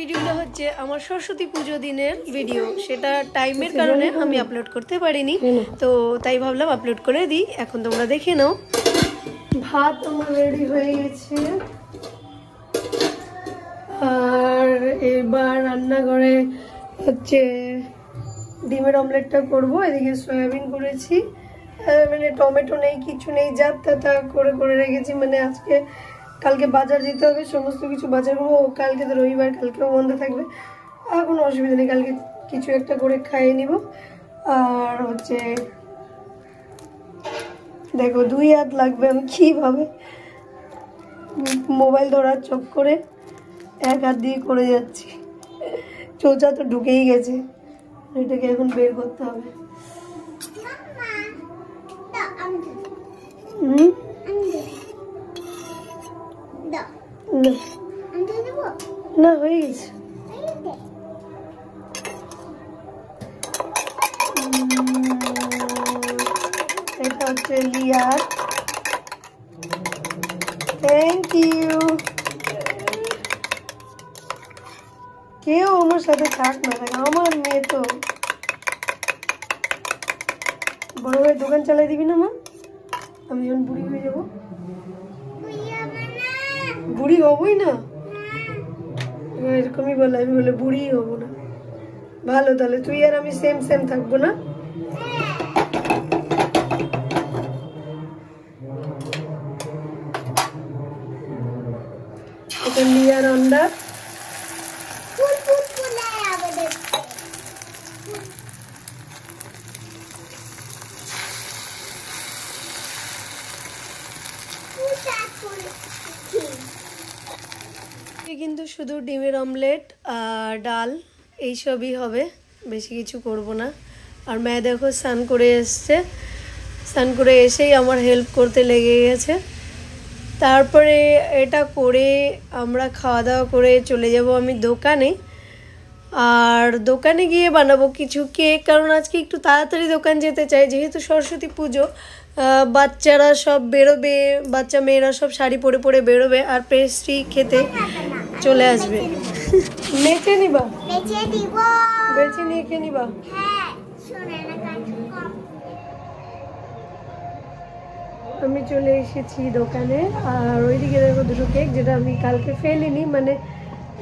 ভিডিওটা হচ্ছে আমার সরস্বতী পুজো দিনের ভিডিও, সেটা টাইমের কারণে আমি আপলোড করতে পারিনি, তো তাই ভাবলাম আপলোড করে দিই। এখন তোমরা দেখে নাও। ভাত আমার রেডি হয়ে গেছে, আর এবার রান্নাঘরে হচ্ছে ডিমের অমলেটটা করব। এদিকে সয়াবিন করেছি, মানে টমেটো নেই, কিছু নেই, যা তা করে করে রেখেছি। মানে আজকে কালকে বাজার যেতে হবে, সমস্ত কিছু বাজার করবো। কালকে তো রবিবার, কালকেও বন্ধ থাকবে, আর কোনো অসুবিধা নেই, কালকে কিছু একটা করে খাইয়ে নিব। আর হচ্ছে দেখো 2 হাত লাগবে, আমি কীভাবে মোবাইল ধরার চোখ করে 1 হাত দিয়ে করে যাচ্ছি। চোচা তো ঢুকেই গেছে, এটাকে এখন বের করতে হবে। না হয়ে গেছে, এটা হচ্ছে লিয়ার। Thank you. কেউ আমার সাথে থাক না থাক, আমার মেয়ে তো বড় হয়ে দোকান চালাই দিবি না মা? আমি যখন বুড়ি হয়ে যাবো, বুড়ি হবই না, এরকমই বলে। আমি বলে বুড়ি হবো না। ভালো, তাহলে তুই আর আমি সেম সেম থাকবো না? এটা লিয়ার আন্ডা। কিন্তু শুধু ডিমের অমলেট আর ডাল এইসবই হবে, বেশি কিছু করব না। আর মেয়ে দেখো স্নান করে এসছে, স্নান করে এসেই আমার হেল্প করতে লেগে গেছে। তারপরে এটা করে আমরা খাওয়া দাওয়া করে চলে যাব আমি দোকানে। আর দোকানে গিয়ে বানাবো কিছু কেক, কারণ আজকে একটু তাড়াতাড়ি দোকান যেতে চাই, যেহেতু সরস্বতী পুজো। বাচ্চারা সব বেরোবে, বাচ্চা মেয়েরা সব শাড়ি পরে পরে বেরোবে, আর পেস্ট্রি খেতে চলে আসবে। বেছে নিবা? বেছে নিয়ে খেয়ে নিবা? আমি চলে এসেছি দোকানে, আর ওইদিকে দেখো 2টো কেক, যেটা আমি কালকে ফেলিনি, মানে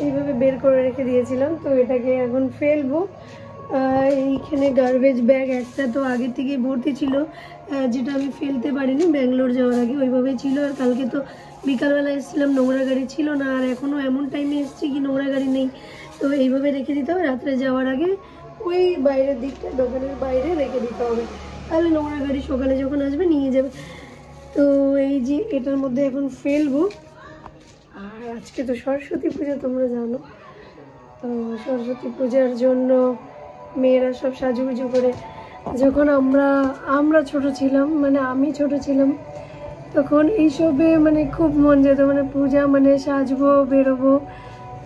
এইভাবে বের করে রেখে দিয়েছিলাম, তো এটাকে এখন ফেলবো। এইখানে গার্বেজ ব্যাগ একটা তো আগে থেকে ভর্তি ছিল, যেটা আমি ফেলতে পারিনি, ব্যাঙ্গালোর যাওয়ার আগে ওইভাবেই ছিল। আর কালকে তো বিকালবেলা এসেছিলাম, নোংরা গাড়ি ছিল না, আর এখনও এমন টাইমে এসেছি কি নোংরা গাড়ি নেই, তো এইভাবে রেখে দিতে হবে। রাত্রে যাওয়ার আগে ওই বাইরের দিকটা, দোকানের বাইরে রেখে দিতে হবে, তাহলে নোংরা গাড়ি সকালে যখন আসবে নিয়ে যাবে। তো এই যে এটার মধ্যে এখন ফেলবো। আর আজকে তো সরস্বতী পূজা, তোমরা জানো, তো সরস্বতী পূজার জন্য মেয়েরা সব সাজুগুজু করে। যখন আমরা ছোট ছিলাম, মানে আমি ছোট ছিলাম, তখন এইসবে মানে খুব মন যেত, মানে পূজা মানে সাজবো, বেরোবো,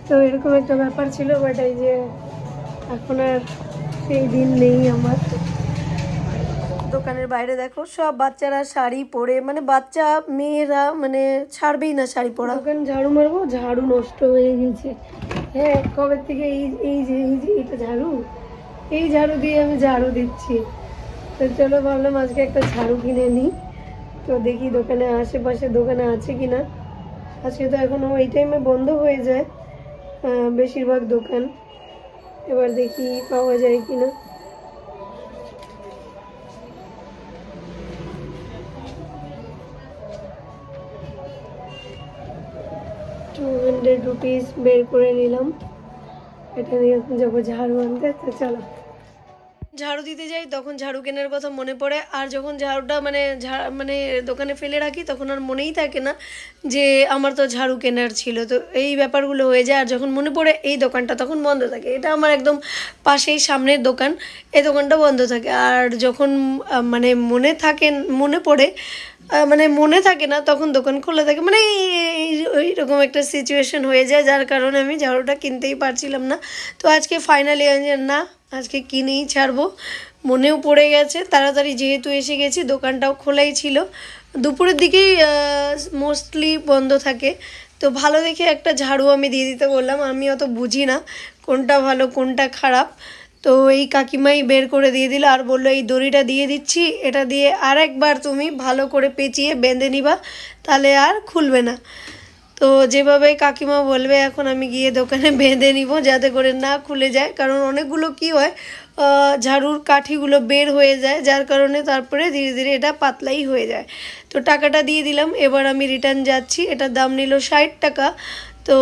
তো এরকম একটা ব্যাপার ছিল। বাট এই যে এখন আর সেই দিন নেই আমার। দোকানের বাইরে দেখো সব বাচ্চারা শাড়ি পরে, মানে বাচ্চা মেয়েরা মানে ছাড়বেই না শাড়ি পরা। দোকান ঝাড়ু মারবো, ঝাড়ু নষ্ট হয়ে গেছে। হ্যাঁ, কবে থেকে এই যে এটা ঝাড়ু, এই ঝাড়ু দিয়ে আমি ঝাড়ু দিচ্ছি। তো চলো ভাবলাম আজকে একটা ঝাড়ু কিনে নিই। তো দেখি দোকানে আশেপাশে দোকানে আছে কিনা। আজকে তো এখনো এই টাইমে বন্ধ হয়ে যায় বেশিরভাগ দোকান, এবার দেখি পাওয়া যায় কিনা। 200 রুপিস বের করে নিলাম, এটা নিয়ে এখন যাবো ঝাড়ু আনতে। তো চলো ঝাড়ু দিতে যাই, তখন ঝাড়ু কেনার কথা মনে পড়ে। আর যখন ঝাড়ুটা মানে দোকানে ফেলে রাখি, তখন আর মনেই থাকে না যে আমার তো ঝাড়ু কেনার ছিল। তো এই ব্যাপারগুলো হয়ে যায়। আর যখন মনে পড়ে এই দোকানটা, তখন বন্ধ থাকে। এটা আমার একদম পাশেই সামনের দোকান, এই দোকানটা বন্ধ থাকে। আর যখন মানে মনে পড়ে, মানে মনে থাকে না, তখন দোকান খোলা থাকে। মানে এইরকম একটা সিচুয়েশন হয়ে যায়, যার কারণে আমি ঝাড়ুটা কিনতেই পারছিলাম না। তো আজকে ফাইনালি না, আজকে কিনেই ছাড়বো। মনেও পড়ে গেছে, তাড়াতাড়ি যেহেতু এসে গেছি, দোকানটাও খোলাই ছিল। দুপুরের দিকেই মোস্টলি বন্ধ থাকে, তো ভালো দেখে একটা ঝাড়ু আমি দিয়ে দিতে বললাম, আমি অত বুঝি না কোনটা ভালো কোনটা খারাপ। তো এই কাকিমাই বের করে দিয়ে দিল আর বললো এই দড়িটা দিয়ে দিচ্ছি, এটা দিয়ে আরেকবার তুমি ভালো করে পেঁচিয়ে বেঁধে নিবা, তাহলে আর খুলবে না। তো যেভাবে কাকিমা বলবে এখন আমি গিয়ে দোকানে বেঁধে নিব যাতে করে না খুলে যায়, কারণ অনেকগুলো কি হয় ঝাড়ুর কাঠিগুলো বের হয়ে যায়, যার কারণে তারপরে ধীরে ধীরে এটা পাতলাই হয়ে যায়। তো টাকাটা দিয়ে দিলাম, এবার আমি রিটার্ন যাচ্ছি। এটার দাম নিল 60 টাকা। তো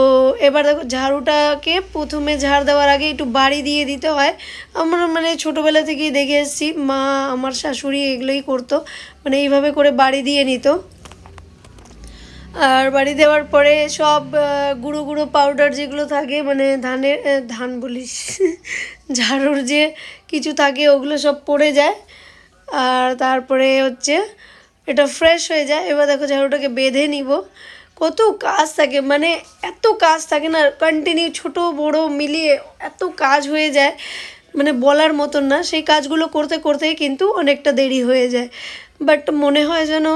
এবার দেখো ঝাড়ুটাকে প্রথমে ঝাড় দেওয়ার আগে একটু বাড়ি দিয়ে দিতে হয়। আমরা মানে ছোটোবেলা থেকেই দেখে এসেছি, মা আমার শাশুড়ি এগুলোই করতো, মানে এইভাবে করে বাড়ি দিয়ে নিত। আর বাড়ি দেওয়ার পরে সব গুঁড়ো গুঁড়ো পাউডার যেগুলো থাকে, মানে ধান বলিস ঝাড়ুর যে কিছু থাকে ওগুলো সব পড়ে যায়, আর তারপরে হচ্ছে এটা ফ্রেশ হয়ে যায়। এবার দেখো ঝাড়ুটাকে বেঁধে নিব। কত কাজ থাকে, মানে এত কাজ থাকে না, কন্টিনিউ ছোট বড় মিলিয়ে এত কাজ হয়ে যায়, মানে বলার মতন না। সেই কাজগুলো করতে করতেই কিন্তু অনেকটা দেরি হয়ে যায়। বাট মনে হয় যেন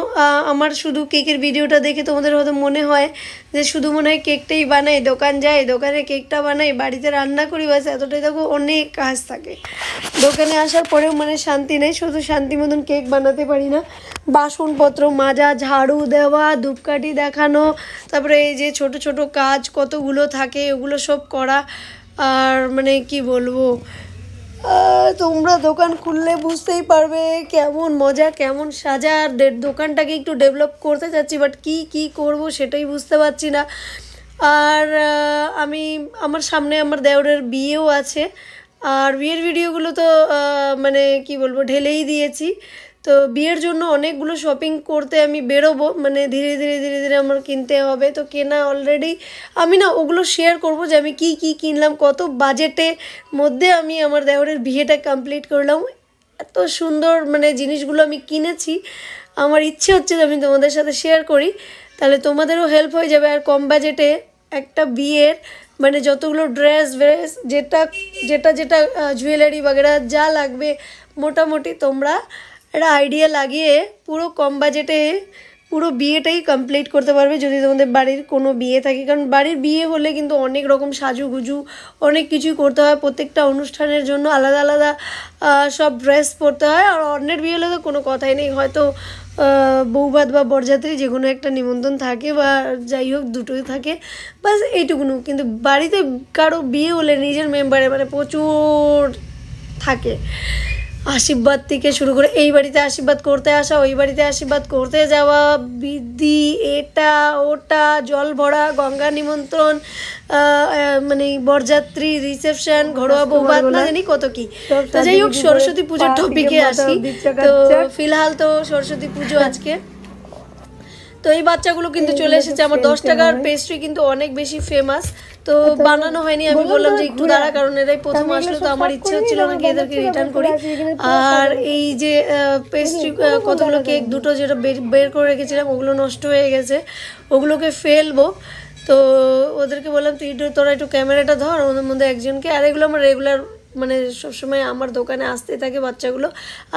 আমার শুধু কেকের ভিডিওটা দেখে তোমাদের হয়তো মনে হয় যে শুধু মনে হয় কেকটাই বানাই, দোকান যাই, দোকানে কেকটা বানাই, বাড়িতে রান্না করি, বাস এতটাই। দেখো অনেক কাজ থাকে। দোকানে আসার পরেও মানে শান্তি নেই, শুধু শান্তি মতন কেক বানাতে পারি না, বাসনপত্র মাজা, ঝাড়ু দেওয়া, ধূপকাঠি দেখানো, তারপরে এই যে ছোট ছোট কাজ কতগুলো থাকে ওগুলো সব করা। আর মানে কি বলবো, তোমরা দোকান খুললে বুঝতেই পারবে কেমন মজা কেমন সাজা। আর দোকানটাকে একটু ডেভেলপ করতে চাচ্ছি, বাট কি করব সেটাই বুঝতে পারছি না। আর আমি আমার সামনে আমার দেওরের বিয়েও আছে, আর বিয়ের ভিডিওগুলো তো মানে কি বলবো ঢেলেই দিয়েছি। তো বিয়ের জন্য অনেকগুলো শপিং করতে আমি বেরোবো, মানে ধীরে ধীরে ধীরে ধীরে আমার কিনতে হবে। তো কেনা অলরেডি, আমি না ওগুলো শেয়ার করব যে আমি কি কিনলাম, কত বাজেটের মধ্যে আমি আমার দেওরের বিয়েটা কমপ্লিট করলাম। এত সুন্দর মানে জিনিসগুলো আমি কিনেছি, আমার ইচ্ছে হচ্ছে যে আমি তোমাদের সাথে শেয়ার করি, তাহলে তোমাদেরও হেল্প হয়ে যাবে। আর কম বাজেটে একটা বিয়ের মানে যতগুলো ড্রেস যেটা যেটা যেটা জুয়েলারি বাগেরা যা লাগবে মোটামুটি তোমরা একটা আইডিয়া লাগিয়ে পুরো কম বাজেটে পুরো বিয়েটাই কমপ্লিট করতে পারবে যদি তোমাদের বাড়ির কোনো বিয়ে থাকে। কারণ বাড়ির বিয়ে হলে কিন্তু অনেক রকম সাজুগুজু অনেক কিছুই করতে হয়, প্রত্যেকটা অনুষ্ঠানের জন্য আলাদা আলাদা সব ড্রেস পরতে হয়। আর অন্যের বিয়ে হলে তো কোনো কথাই নেই, হয়তো বৌভাত বা বরযাত্রী যে কোনো একটা নিমন্ত্রণ থাকে বা যাই হোক দুটোই থাকে, বাস এইটুকুনো। কিন্তু বাড়িতে কারো বিয়ে হলে নিজের মেম্বারে মানে প্রচুর থাকে, আশীর্বাদ থেকে শুরু করে এই বাড়িতে আশীর্বাদ করতে আসা, ওই বাড়িতে আশীর্বাদ করতে যাওয়া, বিধি, এটা ওটা, জল ভরা, গঙ্গা নিমন্ত্রণ, মানে বরযাত্রী, রিসেপশন, ঘরোয়া বৌভাত, না জানি কত কি। তো যাই হোক সরস্বতী পুজোর টপিকে আসি। তো ফিলহাল তো সরস্বতী পুজো আজকে। তো এই বাচ্চাগুলো কিন্তু চলে এসেছে। আমার 10 টাকার পেস্ট্রি কিন্তু অনেক বেশি ফেমাস, তো বানানো হয়নি। আমি বললাম যে একটু দাঁড়া, কারণ এরাই প্রথম আসলো, তো আমার ইচ্ছে হচ্ছিল নাকি এদেরকে রিটার্ন করি। আর এই যে পেস্ট্রি কতগুলো কেক দুটো যেটা বের করে রেখেছিলাম ওগুলো নষ্ট হয়ে গেছে, ওগুলোকে ফেলবো। তো ওদেরকে বললাম তোরা একটু ক্যামেরাটা ধর, ওদের মধ্যে একজনকে। আর এগুলো আমার রেগুলার মানে সবসময় আমার দোকানে আসতে থাকে বাচ্চাগুলো,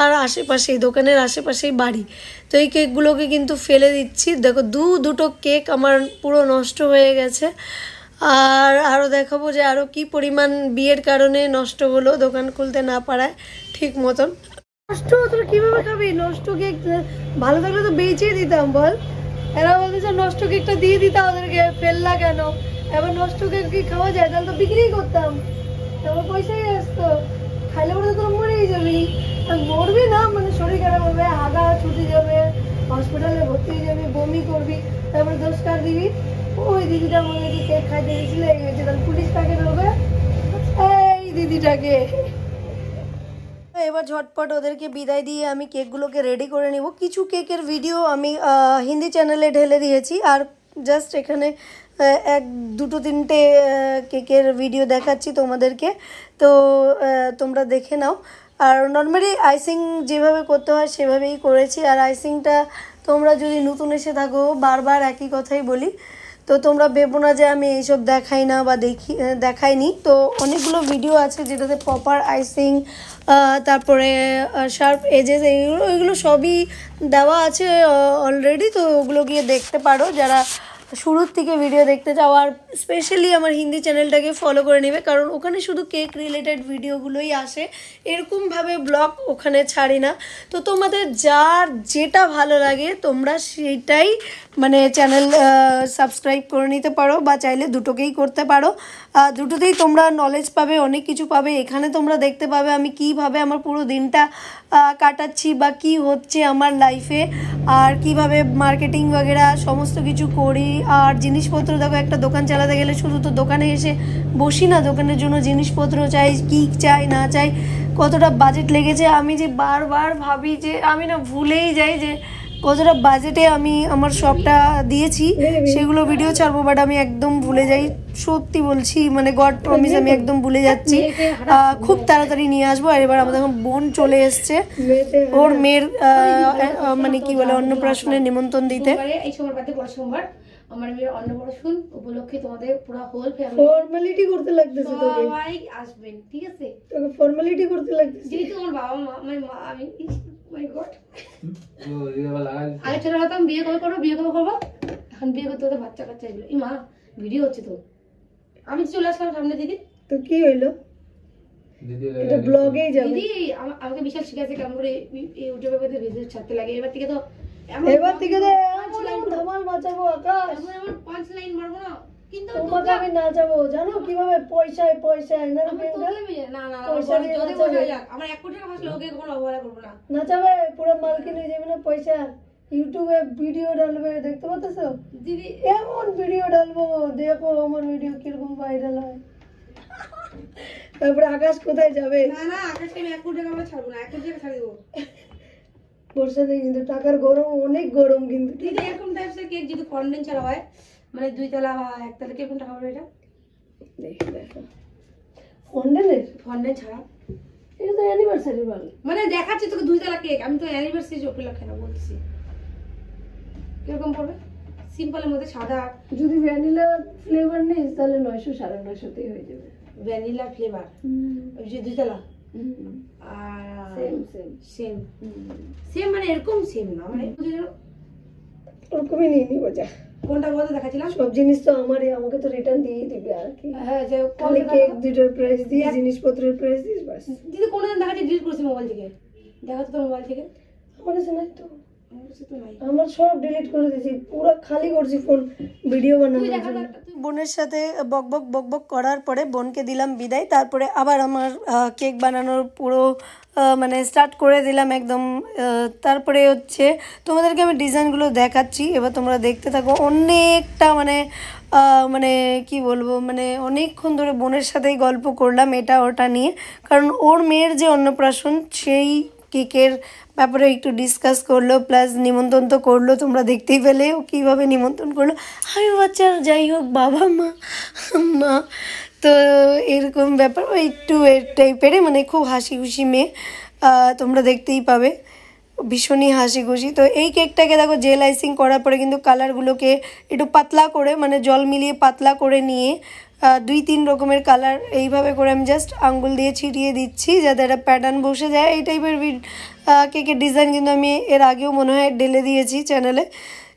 আর আশেপাশেই দোকানের আশেপাশেই বাড়ি। তো এই কেকগুলোকে কিন্তু ফেলে দিচ্ছি। দেখো দুটো কেক আমার পুরো নষ্ট হয়ে গেছে। আর আরও দেখাবো যে আরও কি পরিমাণ বিয়ের কারণে নষ্ট হলো, দোকান খুলতে না পারায় ঠিক মতন। নষ্ট তোরা কীভাবে খাবি নষ্ট কেক? ভালো থাকলে তো বেঁচেই দিতাম বল। এরা বলতেছে নষ্ট কেকটা দিয়ে দিতাম ওদেরকে, ফেললা কেন? এবার নষ্ট কেক কি খাওয়া যায়? তাহলে তো বিক্রিই করতাম, আমার পয়সাই আসতো। খাইলে পরে তোরা মরেই যাবি। মরবি না, মানে শরীর খারাপ হবে, হাগা ছুটে যাবে, হসপিটালে ভর্তি হয়ে যাবি, বমি করবি, তারপরে দোষ কার দিবি? ওই দিদিটা মনে হয় কেক খাইতে গেছিল, এই হয়েছে, তাহলে পুলিশ কাকে ধরবে? এই দিদিটাকে। এবার ঝটপট ওদেরকে বিদায় দিয়ে আমি কেকগুলোকে রেডি করে নিব। কিছু কেকের ভিডিও আমি হিন্দি চ্যানেলে ঢেলে দিয়েছি, আর জাস্ট এখানে এক দুটো তিনটে কেকের ভিডিও দেখাচ্ছি তোমাদেরকে, তো তোমরা দেখে নাও। আর নর্মালি আইসিং যেভাবে করতে হয় সেভাবেই করেছি। আর আইসিংটা তোমরা যদি নতুন এসে থাকো, বারবার একই কথাই বলি, তো তোমরা ভেবো না যে আমি এইসব দেখাই না বা দেখাইনি। তো অনেকগুলো ভিডিও আছে যেটাতে প্রপার আইসিং, তারপরে শার্প এজেস, এগুলো সবই দেওয়া আছে অলরেডি। তো ওগুলো গিয়ে দেখতে পারো যারা শুরুর থেকে ভিডিও দেখতে চাও আর স্পেশালি আমার হিন্দি চ্যানেলটাকে ফলো করে নেবে, কারণ ওখানে শুধু কেক রিলেটেড ভিডিওগুলোই আসে, এরকমভাবে ব্লগ ওখানে ছাড়ি না। তো তোমাদের যার যেটা ভালো লাগে তোমরা সেইটাই মানে চ্যানেল সাবস্ক্রাইব করে নিতে পারো, বা চাইলে দুটোকেই করতে পারো। দুটোতেই তোমরা নলেজ পাবে, অনেক কিছু পাবে। এখানে তোমরা দেখতে পাবে আমি কিভাবে আমার পুরো দিনটা কাটাচ্ছি বা কি হচ্ছে আমার লাইফে, আর কিভাবে মার্কেটিং বগেরা সমস্ত কিছু করি। আর জিনিসপত্র দেখো, একটা দোকান চালাতে গেলে শুধু তো দোকানে এসে বসি না, দোকানের জন্য জিনিসপত্র চাই, কী চাই না চাই, কতটা বাজেট লেগেছে। আমি যে বারবার ভাবি যে আমি না ভুলেই যাই যে কতটা বাজেটে আমি আমার শপটা দিয়েছি, সেগুলো ভিডিও ছাড়বো, বাট আমি একদম ভুলে যাই। সত্যি বলছি, মানে গড প্রমিস আমি একদম ভুলে যাচ্ছি। খুব তাড়াতাড়ি নিয়ে আসবো। আর এবার আমাদের এখন বোন চলে এসছে ওর মেয়ের মানে কি বলে অন্নপ্রাশনের নিমন্ত্রণ দিতে। এই সোমবার বাদে পরের সোমবার আমার মেয়ের অন্নপ্রাশন উপলক্ষে তোমাদের পুরো হোল ফ্যামিলি ফর্মালিটি করতে লাগতেছে, তোকে সবাই আসবেন, ঠিক আছে? তোকে ফর্মালিটি করতে লাগতেছে। যেহেতু আমার বাবা মা মানে আমি মাই গড আগে ছোট হতাম বিয়ে কবে করবো বিয়ে কবে করবো, এখন বিয়ে করতে হতে বাচ্চা কাচ্চা এগুলো। এই মা ভিডিও হচ্ছে তো, আমি চলে আসলাম সামনে। দিদি তো কি হইলো, এটা ব্লগেই যাবে। দিদি আমাকে বিশাল শিখাচ্ছে কেমন করে ইউটিউবে ভিডিও ছাড়তে লাগে। এবার থেকে তো ধামাল মাচাবো আকাশ, এমন 5 লাইন মারবো না, কিন্তু তোমাকে আমি নাচাবো জানো কিভাবে, পয়সায় পয়সায় না না না পয়সা দিয়ে নাচাবে। আমার 1 কোটি টাকা ফাসলে ওকে কোনো অবহেলা করবো না, নাচাবে পুরো মালকিন হয়ে যাবে না পয়সা। ইউটিউবে ভিডিও ডালবে, দেখতে পাচ্ছ দিদি? এমন ভিডিও ডালবো, দেখো আমার ভিডিও কিরকম ভাইরাল হয়। তারপরে আকাশ কোথায় যাবে? না না আকাশকে আমি 1 কোটি টাকা ছাড়বো না, 1 কোটি টাকা ছাড়ি দেবো। বর্ষাতে কিন্তু টাকার গরম, অনেক গরম কিন্তু। দিদি এরকম টাইপসের কেক যদি কন্ডেন্স ছাড়া হয়, মানে 2 তলা বা 1 তলা, কিরকম টাকা হবে এটা? দেখো ফন্ডেনের ফন্ডেন্স ছাড়া এটা তো অ্যানিভার্সারি বল, মানে দেখাচ্ছি তোকে 2 তলা কেক, আমি তো অ্যানিভার্সারি উপলক্ষে না বলছি। কিরকম পড়বে? সিম্পলের মধ্যে সাদা, যদি ভ্যানিলা ফ্লেভার নেই তাহলে 900 950তেই হয়ে যাবে। ভ্যানিলা ফ্লেভার ওই যে 2 তলা আর সেম মানে এরকম সেম না, মানে ওরকমই নিয়ে নিবো। যা কোনটা বলতে দেখাচ্ছিলাম, সব জিনিস তো আমারই, আমাকে তো রিটার্ন দিয়ে দিবে আর কি। হ্যাঁ যে খালি কেক দুটোর প্রাইস দিয়ে জিনিসপত্রের প্রাইস দিস বাস। দিদি কোন দিন দেখাচ্ছি ডিলিট করেছি মোবাইল থেকে, দেখাচ্ছি তো মোবাইল থেকে। আমার কাছে নাই তো, আমার সব ডিলিট করে দিয়েছি, পুরো খালি করছি ফোন ভিডিও বানানোর জন্য। বোনের সাথে বকবক বকবক করার পরে বোনকে দিলাম বিদায়। তারপরে আবার আমার কেক বানানোর পুরো মানে স্টার্ট করে দিলাম একদম। তারপরে হচ্ছে তোমাদেরকে আমি ডিজাইনগুলো দেখাচ্ছি, এবার তোমরা দেখতে থাকো। অনেকটা মানে মানে কি বলবো, মানে অনেকক্ষণ ধরে বোনের সাথেই গল্প করলাম এটা ওটা নিয়ে, কারণ ওর মেয়ের যে অন্নপ্রাশন সেই কেকের ব্যাপারে একটু ডিসকাস করলো, প্লাস নিমন্ত্রণ তো করলো, তোমরা দেখতেই পেলে ও কীভাবে নিমন্ত্রণ করলো। আমি বাচ্চা যাই হোক বাবা মা তো এরকম ব্যাপার, ওই একটু এর টাইপেরই, মানে খুব হাসি খুশি মেয়ে, তোমরা দেখতেই পাবে, ভীষণই হাসি খুশি। তো এই কেকটাকে দেখো জেল আইসিং করার পরে কিন্তু কালারগুলোকে একটু পাতলা করে, মানে জল মিলিয়ে পাতলা করে নিয়ে 2-3 রকমের কালার এইভাবে করে আমি জাস্ট আঙ্গুল দিয়ে ছিটিয়ে দিচ্ছি যাতে একটা প্যাটার্ন বসে যায়। এই টাইপের কেকের ডিজাইন কিন্তু আমি এর আগেও মনে হয় ঢেলে দিয়েছি চ্যানেলে,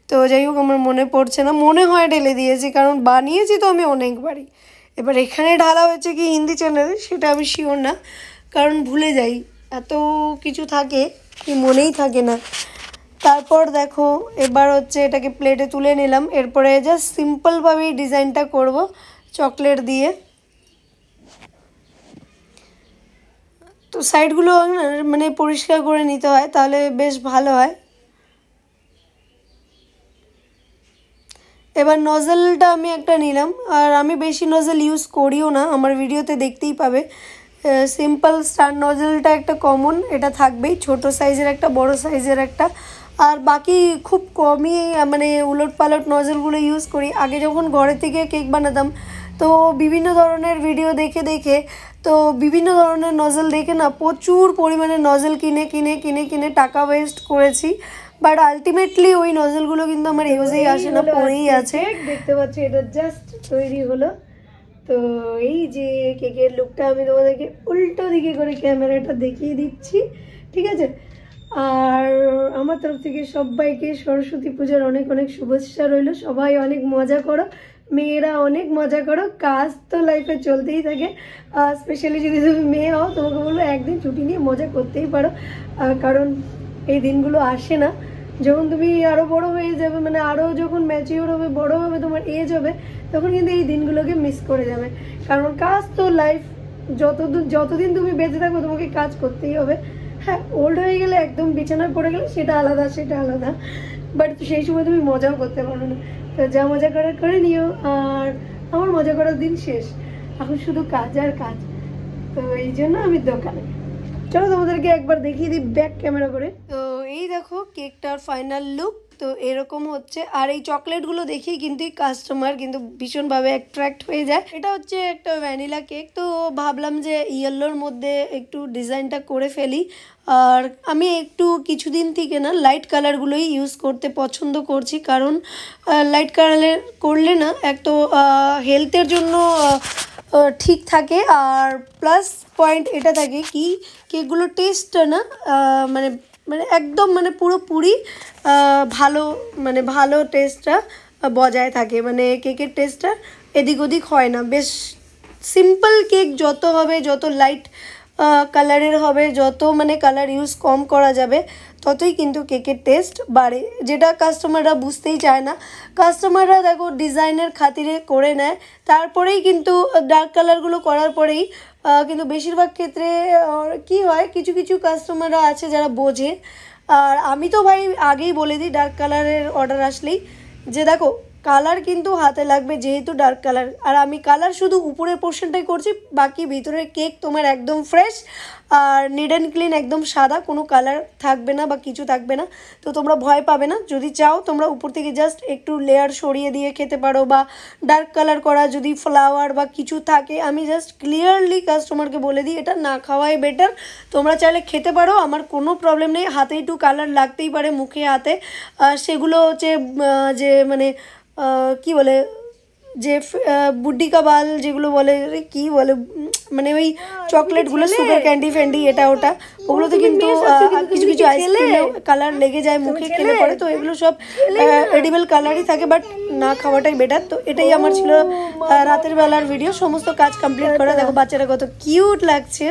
তো যাই হোক আমার মনে পড়ছে না, মনে হয় ঢেলে দিয়েছি, কারণ বানিয়েছি তো আমি অনেকবারই। এবার এখানে ঢালা হয়েছে কি হিন্দি চ্যানেলে সেটা আমি শিওর না, কারণ ভুলে যাই, এত কিছু থাকে কি মনেই থাকে না। তারপর দেখো এবার হচ্ছে এটাকে প্লেটে তুলে নিলাম, এরপরে জাস্ট সিম্পলভাবেই ডিজাইনটা করব চকলেট দিয়ে। তো সাইডগুলো মানে পরিষ্কার করে নিতে হয়, তাহলে বেশ ভালো হয়। এবার নজেলটা আমি একটা নিলাম, আর আমি বেশি নজেল ইউজ করিও না, আমার ভিডিওতে দেখতেই পাবে। সিম্পল স্টার নজেলটা একটা কমন, এটা থাকবেই, ছোট সাইজের একটা, বড় সাইজের একটা, আর বাকি খুব কমই মানে উলট পালট নজেলগুলো ইউজ করি। আগে যখন ঘরে থেকে কেক বানাতাম তো বিভিন্ন ধরনের ভিডিও দেখে দেখে, তো বিভিন্ন ধরনের নজেল দেখে না প্রচুর পরিমাণে নজেল কিনে টাকা ওয়েস্ট করেছি, বাট আলটিমেটলি ওই নজেলগুলো কিন্তু আমার ইউজেই আসে না, পড়েই আছে। দেখতে পাচ্ছি এটা জাস্ট তৈরি হলো। তো এই যে কেকের লুকটা আমি তোমাদেরকে উল্টো দিকে করে ক্যামেরাটা দেখিয়ে দিচ্ছি, ঠিক আছে? আর আমার তরফ থেকে সবাইকে সরস্বতী পূজার অনেক অনেক শুভেচ্ছা রইল। সবাই অনেক মজা করো, মেয়েরা অনেক মজা করো। কাজ তো লাইফে চলতেই থাকে, স্পেশালি যদি তুমি মেয়ে হও তোমাকে বলবো একদিন ছুটি নিয়ে মজা করতেই পারো, কারণ এই দিনগুলো আসে না। যখন তুমি আরও বড় হয়ে যাবে, মানে আরও যখন ম্যাচিওর হবে, বড় হবে, তোমার এজ হবে, তখন কিন্তু এই দিনগুলোকে মিস করে যাবে। কারণ কাজ তো লাইফ, যতদিন তুমি বেঁচে থাকবে তোমাকে কাজ করতেই হবে। হ্যাঁ, ওল্ড হয়ে গেলে একদম বিছানায় পড়ে গেলে সেটা আলাদা, বাট সেই সময় তুমি মজাও করতে পারো না। তো যা মজা করার করে নিও। আর আমার মজা করার দিন শেষ, এখন শুধু কাজ আর কাজ। তো এই জন্য আমি দোকানে। চলো তোমাদেরকে একবার দেখিয়ে দিই ব্যাক ক্যামেরা করে। তো এই দেখো কেকটার ফাইনাল লুক তো এরকম হচ্ছে। আর এই চকলেটগুলো দেখেই কিন্তু কাস্টমার কিন্তু ভীষণভাবে অ্যাট্রাক্ট হয়ে যায়। এটা হচ্ছে একটা ভ্যানিলা কেক, তো ভাবলাম যে ইয়েলোর মধ্যে একটু ডিজাইনটা করে ফেলি। আর আমি একটু কিছুদিন থেকে না লাইট কালারগুলোই ইউজ করতে পছন্দ করছি, কারণ লাইট কালার করলে না এক তো হেলথের জন্য ঠিক থাকে, আর প্লাস পয়েন্ট এটা থাকে কি কেকগুলোর টেস্টটা না মানে মানে একদম মানে পুরোপুরি ভালো, মানে ভালো টেস্টটা বজায় থাকে, মানে কেকের টেস্টটা এদিক ওদিক হয় না। বেশ সিম্পল কেক যত হবে, যত লাইট কালারের হবে, যত মানে কালার ইউজ কম করা যাবে, ততই কিন্তু কেকের টেস্ট বাড়ে, যেটা কাস্টমাররা বুঝতেই চায় না। কাস্টমাররা দেখো ডিজাইনের খাতিরে করে নেয়, তারপরেই কিন্তু ডার্ক কালারগুলো করার পরেই কিন্তু বেশিরভাগ ক্ষেত্রে কি হয়, কিছু কিছু কাস্টমাররা আছে যারা বোঝে। আর আমি তো ভাই আগেই বলে দিই ডার্ক কালারের অর্ডার আসলেই, যে দেখো কালার কিন্তু হাতে লাগবে, যেহেতু ডার্ক কালার, আর আমি কালার শুধু উপরের পোর্শনটাই করছি, বাকি ভিতরের কেক তোমার একদম ফ্রেশ আর নিড অ্যান্ড ক্লিন, একদম সাদা, কোনো কালার থাকবে না বা কিছু থাকবে না। তো তোমরা ভয় পাবে না, যদি চাও তোমরা উপর থেকে জাস্ট একটু লেয়ার সরিয়ে দিয়ে খেতে পারো, বা ডার্ক কালার করা যদি ফ্লাওয়ার বা কিছু থাকে, আমি জাস্ট ক্লিয়ারলি কাস্টমারকে বলে দিই এটা না খাওয়াই বেটার। তোমরা চাইলে খেতে পারো, আমার কোনো প্রবলেম নেই। হাতে একটু কালার লাগতেই পারে, মুখে হাতে, সেগুলো হচ্ছে যে মানে কি বলে, যে বুড্ডি কাবাল যেগুলো বলে, কি বলে, মানে ওই চকলেটগুলো, সুগার ক্যান্ডি ফ্যান্ডি, এটা ওটা, ওগুলোতে কিন্তু কিছু কিছু আইসক্রিমে কালার লেগে যায় মুখে খেলে পরে, তো এগুলো সব এডিবল কালারই থাকে, বাট না খাওয়াটাই বেটার। তো এটাই আমার ছিল রাতের বেলার ভিডিও, সমস্ত কাজ কমপ্লিট করা। দেখো বাচ্চারা কত কিউট লাগছে।